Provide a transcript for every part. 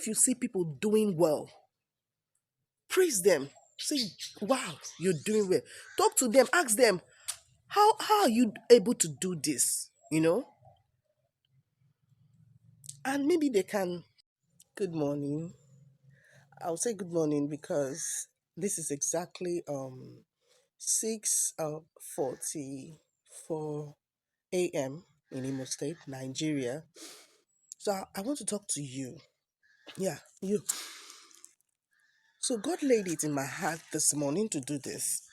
if you see people doing well, praise them. Say, wow, you're doing well. Talk to them, ask them, how are you able to do this? And maybe they can. Good morning. I'll say good morning because this is exactly 6:44 a.m. in Imo State, Nigeria. So I want to talk to you. Yeah, you. So God laid it in my heart this morning to do this.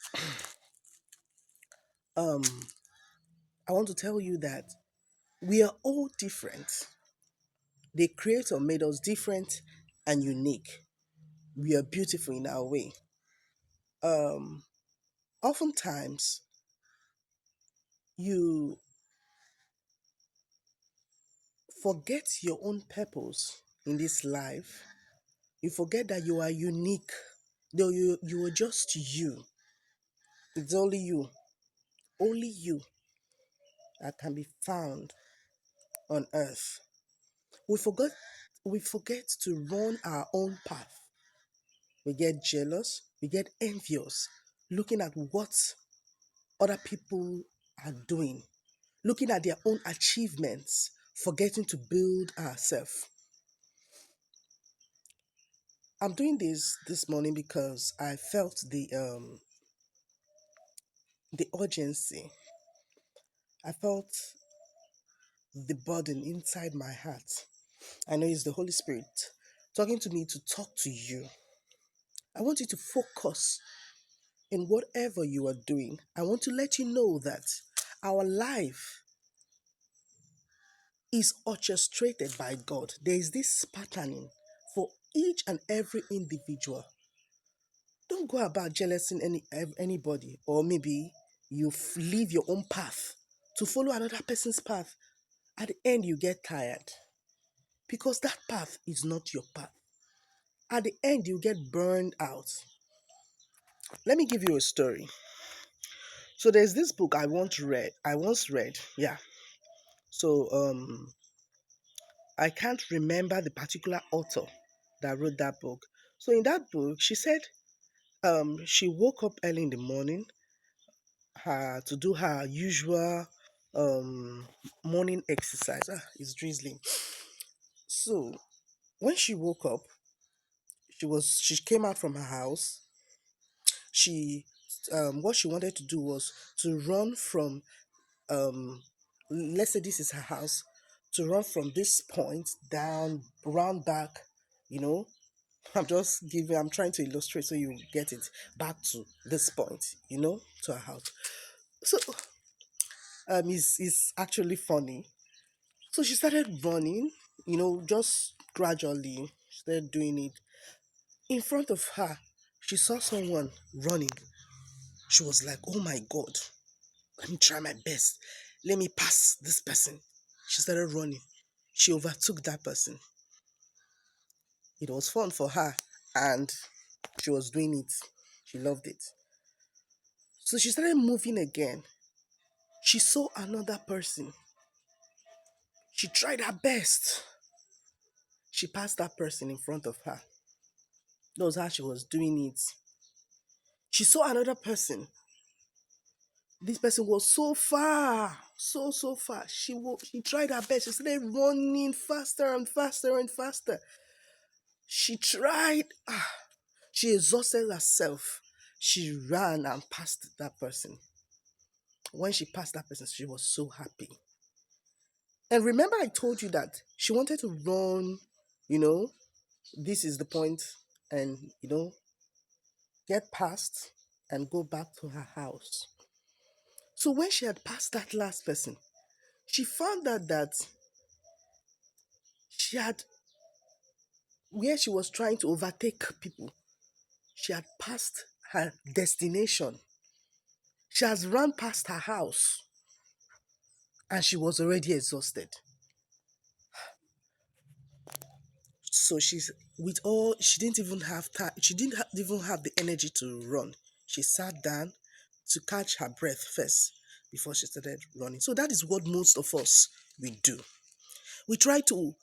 Um, I want to tell you that we are all different. The Creator made us different and unique. We are beautiful in our way. Um, Oftentimes, you forget your own purpose in this life. You forget that you are unique. Though you are just you. It's only you. Only you that can be found on earth. We forget we forget to run our own path. We get jealous, we get envious, looking at what other people are doing, looking at their own achievements, forgetting to build ourselves. I'm doing this morning because I felt the urgency. I felt the burden inside my heart. I know it's the Holy Spirit talking to me to talk to you. I want you to focus in whatever you are doing. I want to let you know that our life is orchestrated by God. There is this patterning for each and every individual. Don't go about jealousing anybody, or maybe you leave your own path to follow another person's path. At the end, you get tired because that path is not your path. At the end, you get burned out. Let me give you a story. So there's this book I once read. Yeah. So I can't remember the particular author that wrote that book. So in that book, she said she woke up early in the morning to do her usual morning exercise. It's drizzling. So when she woke up, she came out from her house. She what she wanted to do was to run from let's say this is her house, to run from this point down, round back, you know. I'm trying to illustrate so you get it, back to this point, to her house. So it's actually funny. So she started running, just gradually. She started doing it. In front of her, she saw someone running. She was like, oh my God, let me try my best. Let me pass this person. She started running. She overtook that person. It was fun for her and she was doing it. She loved it. So she started moving again. She saw another person. She tried her best. She passed that person in front of her. That was how she was doing it. She saw another person. This person was so far, so far. She tried her best. She started running faster and faster and faster. She tried. She exhausted herself. She ran and passed that person. When she passed that person, she was so happy. And remember, I told you that she wanted to run, you know, this is the point, and, get past and go back to her house. So when she had passed that last person, she found out that she had, where she was trying to overtake people, she had passed her destination. She has run past her house and she was already exhausted. So she didn't even have time, she didn't even have the energy to run. She sat down to catch her breath first before she started running. So that is what most of us we do. We try to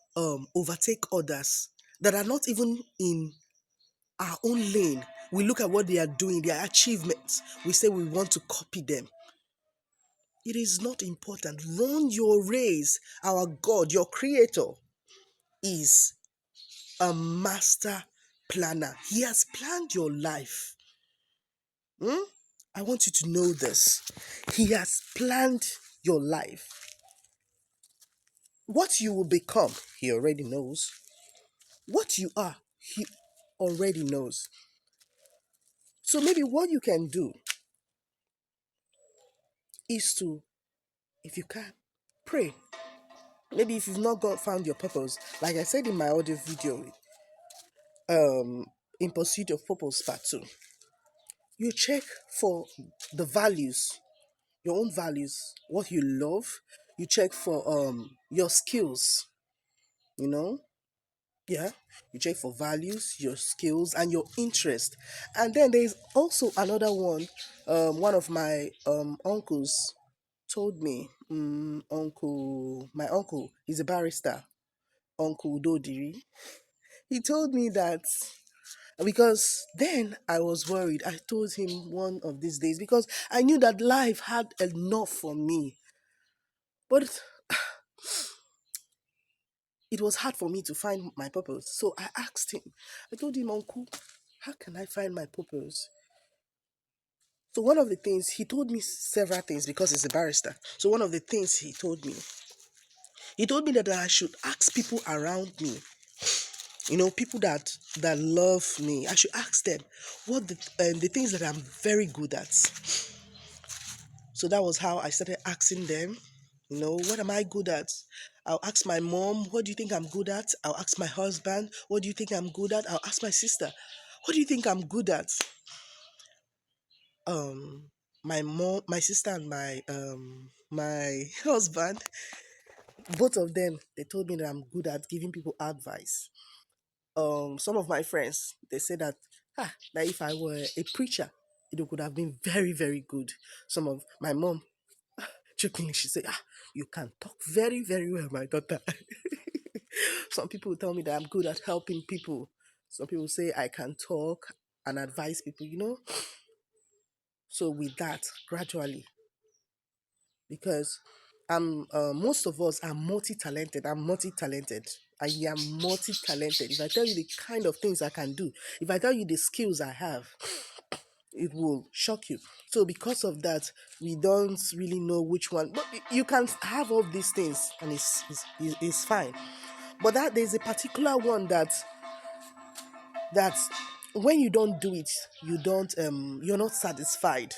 overtake others that are not even in our own lane. We look at what they are doing, their achievements. We say we want to copy them. It is not important. Run your race. Our God, your creator, is a master planner. He has planned your life. Hmm? I want you to know this. He has planned your life. What you will become, he already knows. What you are, he already knows. So maybe what you can do is to, if you can, pray. Maybe if you've not found your purpose, like I said in my audio video, in Pursuit of Purpose Part 2, you check for the values, your own values, what you love. You check for your skills, you know, yeah. You check for values, your skills, and your interest. And then there's also another one. One of my uncles told me, my uncle, he's a barrister, Uncle Dodiri. He told me that, because then I was worried. I told him one of these days, because I knew that life had enough for me. But it was hard for me to find my purpose. So I asked him, I told him, Uncle, how can I find my purpose? So one of the things, he told me several things because he's a barrister. So one of the things he told me that I should ask people around me, people that love me. I should ask them what the things that I'm very good at. So that was how I started asking them, what am I good at? I'll ask my mom, what do you think I'm good at? I'll ask my husband, what do you think I'm good at? I'll ask my sister, what do you think I'm good at? My mom, my sister, and my husband, both of them, they told me that I'm good at giving people advice. Some of my friends, they said that if I were a preacher, it could have been very, very good. Some of my mom, jokingly, she said, you can talk very, very well, my daughter. Some people tell me that I'm good at helping people. Some people say I can talk and advise people. So with that, gradually, because most of us are multi-talented. I'm multi-talented. I am multi-talented. If I tell you the kind of things I can do, if I tell you the skills I have, it will shock you. So because of that, we don't really know which one. But you can have all these things, and it's fine. But that there's a particular one that when you don't do it, you're not satisfied.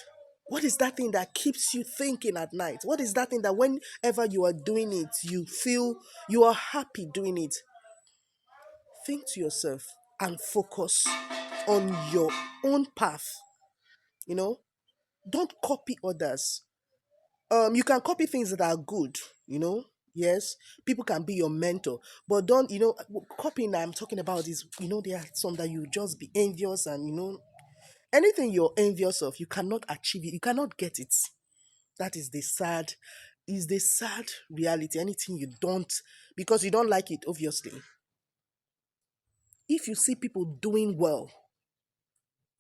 What is that thing that keeps you thinking at night? What is that thing that whenever you are doing it, you feel you are happy doing it? Think to yourself and focus on your own path. You know, don't copy others. You can copy things that are good, yes, people can be your mentor, but don't, copying that I'm talking about is, there are some that you just be envious, and anything you're envious of, you cannot achieve it, you cannot get it. That is the sad reality. Anything you don't, because you don't like it, obviously. If you see people doing well,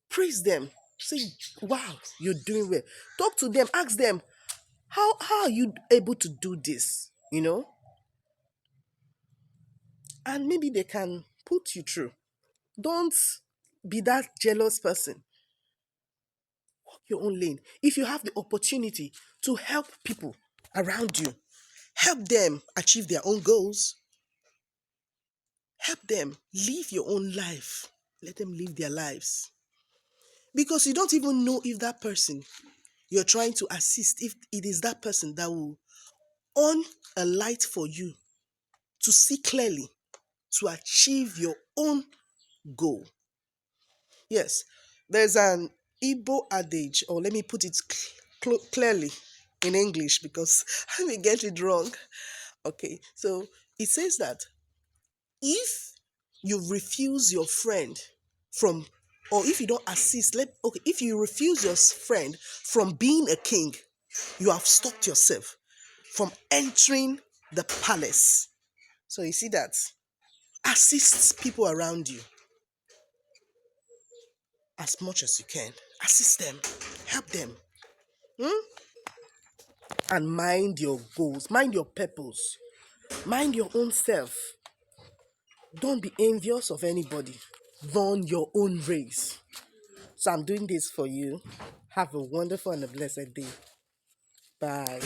praise them. Say, wow, you're doing well. Talk to them, ask them, how are you able to do this? And maybe they can put you through. Don't be that jealous person. Walk your own lane. If you have the opportunity to help people around you, help them achieve their own goals, help them live your own life. Let them live their lives. Because you don't even know if that person you're trying to assist, if it is that person that will on a light for you to see clearly, to achieve your own goal. Yes, there's an Igbo adage, or let me put it clearly in English because I may get it wrong. Okay, so it says that if you refuse your friend from, or if you don't assist, if you refuse your friend from being a king, you have stopped yourself from entering the palace. So you see that. Assist people around you as much as you can. Assist them, help them, and mind your goals, mind your purpose, mind your own self. Don't be envious of anybody. Run your own race. So I'm doing this for you. Have a wonderful and a blessed day. Bye.